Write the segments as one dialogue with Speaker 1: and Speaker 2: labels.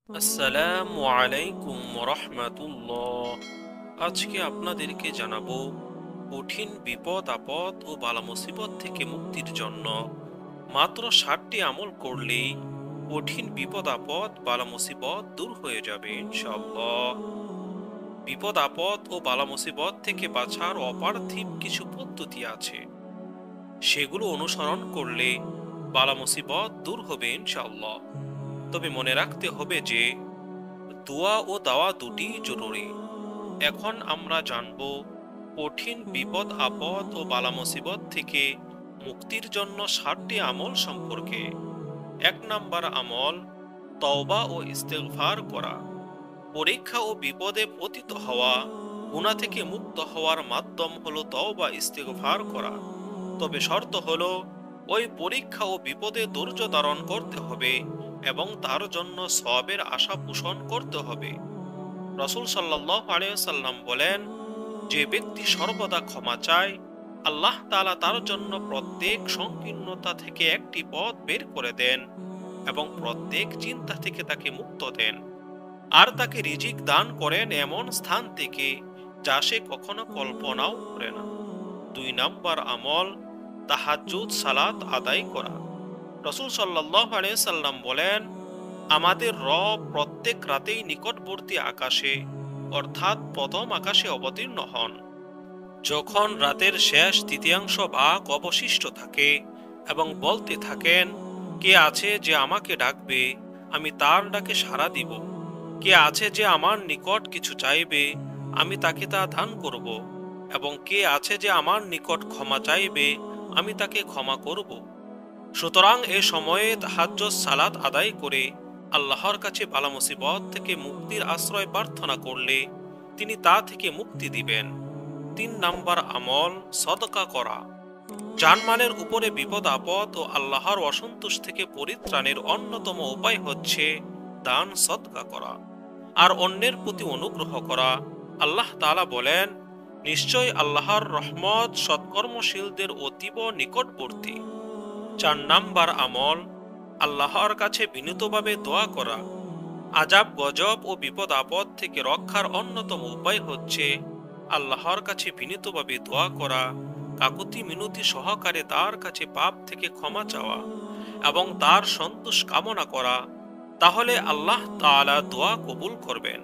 Speaker 1: আসসালামু আলাইকুম রহমাতুল্লাহ। আজকে আপনাদেরকে জানাবো কঠিন বিপদ আপদ ও বালা মুসিবত থেকে মুক্তির জন্য মাত্র 60টি আমল করলেই কঠিন বিপদ আপদ বালা মুসিবত দূর হয়ে যাবে ইনশাআল্লাহ। বিপদ আপদ ও বালা মুসিবত থেকে বাঁচার অপার্থিব কিছু পদ্ধতি আছে, সেগুলো অনুসরণ করলে বালা মুসিবত দূর হবে ইনশাআল্লাহ। তবে মনে রাখতে হবে যে দোয়া ও দাওয়া দুটি জরুরি। এখন আমরা জানব কঠিন বিপদ আপদ ও বালা মুসিবত থেকে মুক্তির জন্য 60টি আমল সম্পর্কে। 1 নাম্বার আমল, তওবা ও ইস্তেগফার করা। পরীক্ষা ও বিপদে পতিত হওয়া, গুনাহ থেকে মুক্ত হওয়ার মাধ্যম হলো তওবা ইস্তেগফার করা। তবে শর্ত হলো ওই পরীক্ষা ও বিপদে ধৈর্য ধারণ করতে হবে এবং তার জন্য সওয়াবের আশা পোষণ করতে হবে। রাসূল সাল্লাল্লাহু আলাইহি ওয়াসাল্লাম বলেন, যে ব্যক্তি সর্বদা ক্ষমা চায়, আল্লাহ তাআলা তার জন্য প্রত্যেক সংকীর্ণতা থেকে একটি পথ বের করে দেন এবং প্রত্যেক চিন্তা থেকে তাকে মুক্ত দেন, আর তাকে রিজিক দান করেন এমন স্থান থেকে যা সে কখনো কল্পনাও করে না। 2 নাম্বার আমল, তাহাজ্জুদ সালাত আদায় করা। রাসূল সাল্লাল্লাহু আলাইহি সাল্লাম বলেন, আমাদের রব প্রত্যেক রাতেই নিকটবর্তী আকাশে অর্থাৎ প্রথম আকাশে অবতীর্ণ হন। যখন রাতের শেষ তৃতীয়াংশ ভাগ অবশিষ্ট থাকে এবং বলতে থাকেন, কে আছে যে আমাকে ডাকবে, আমি তার ডাকে সাড়া দিব। কে আছে যে আমার নিকট কিছু চাইবে, আমি তাকে তা দান করব। এবং কে আছে যে আমার নিকট ক্ষমা চাইবে, আমি তাকে ক্ষমা করব। সুতরাং এ সময়ে তাহাজ্জুদ সালাত আদায় করে আল্লাহর কাছে বালা মুসিবত থেকে মুক্তির আশ্রয় প্রার্থনা করলে তিনি তা থেকে মুক্তি দিবেন। 3 নাম্বার আমল, সদকা করা। জানমালের উপরে বিপদ আপদ ও আল্লাহর অসন্তোষ থেকে পরিত্রাণের অন্যতম উপায় হচ্ছে দান সদকা করা আর অন্যের প্রতি অনুগ্রহ করা। আল্লাহ তাআলা বলেন, নিশ্চয় আল্লাহর রহমত সৎকর্মশীলদের অতীব নিকটবর্তী। 4 নাম্বার আমল, আল্লাহর কাছে বিনীতভাবে দোয়া করা। আজাব গজব ও বিপদ আপদ থেকে রক্ষার অন্যতম উপায় হচ্ছে আল্লাহর কাছে বিনীতভাবে দোয়া করা, কাকুতি মিনতি সহকারে তার কাছে পাপ থেকে ক্ষমা চাওয়া এবং তার সন্তোষ কামনা করা। তাহলে আল্লাহ তাআলা দোয়া কবুল করবেন।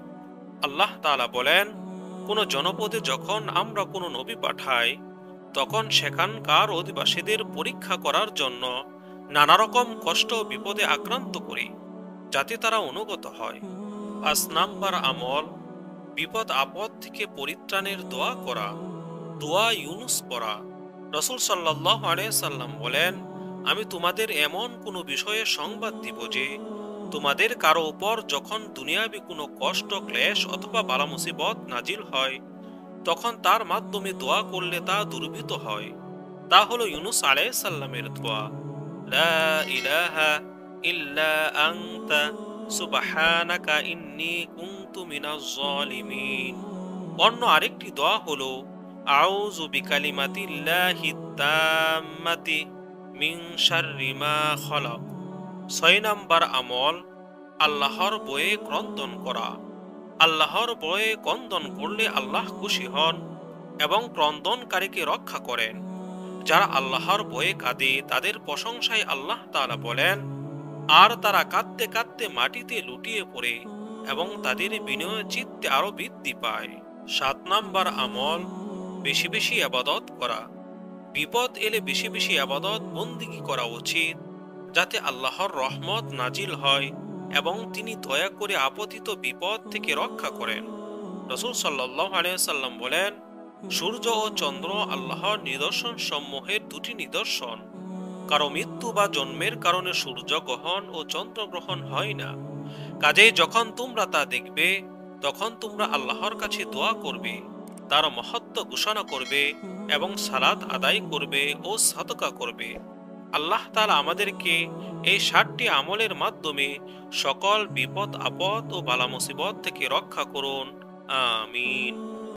Speaker 1: আল্লাহ তাআলা বলেন, কোন জনপদে যখন আমরা কোনো নবী পাঠাই, তখন সেখানকার অধিবাসীদের পরীক্ষা করার জন্য নানা রকম কষ্ট ও বিপদে আক্রান্ত করি, যাতে তারা অনুগত হয়। 5 নাম্বার আমল, বিপদ আপদ থেকে পরিত্রাণের দোয়া করা। দোয়া ইউনুস পড়া। রাসূল সাল্লাল্লাহু আলাইহি সাল্লাম বলেন, আমি তোমাদের এমন কোনো বিষয়ে সংবাদ দিব যে তোমাদের কারো উপর যখন দুনিয়াবি কোনো কষ্ট ক্লেশ অথবা বালা মুসিবত নাজিল হয়, তখন তার মাধ্যমে দোয়া করলে তা দূরীভূত হয়। তা হলো ইউনুস আলাইহিস সালামের দোয়া, লা ইলাহা ইল্লা আনতা সুবহানাকা ইন্নী কুনতু মিনাজ জালিমিন। অন্য আরেকটি দোয়া হলো, আউযু বিকালিমাতিল্লাহিত তাম্মাতি মিন শাররি মা খালাক। 6 নাম্বার আমল, আল্লাহর ভয়ে ক্রন্দন করা। আল্লাহর ভয়ে ক্রন্দন করলে আল্লাহ খুশি হন এবং ক্রন্দনকারীকে রক্ষা করেন। যারা আল্লাহর ভয়ে কাঁদে তাদের প্রশংসায় আল্লাহ তাআলা বলেন, আর তারা কাঁদতে কাঁদতে মাটিতে লুটিয়ে পড়ে এবং তাদের বিনয় চিত্তে আরো বৃদ্ধি পায়। 7 নাম্বার আমল, বেশি বেশি ইবাদত করা। বিপদ এলে বেশি বেশি ইবাদত বন্দেগী করা উচিত, যাতে আল্লাহর রহমত নাজিল হয় এবং তিনি দয়া করে আপতিত বিপদ থেকে রক্ষা করেন। রাসূল সাল্লাল্লাহু আলাইহি সাল্লাম বলেন, সূর্য ও চন্দ্র আল্লাহর নিদর্শন সমূহের দুটি নিদর্শন। কারো মৃত্যু বা জন্মের কারণে সূর্য গ্রহণ ও চন্দ্র গ্রহণ হয় না। কাজেই যখন তোমরা তা দেখবে, তখন তোমরা আল্লাহর কাছে দোয়া করবে, তার মহত্ব ঘোষণা করবে এবং সালাত আদায় করবে ও সাদকা করবে। আল্লাহ তাআলা আমাদেরকে এই 60টি আমলের মাধ্যমে সকল বিপদ আপদ ও বালা মুসিবত থেকে রক্ষা করুন। আমিন।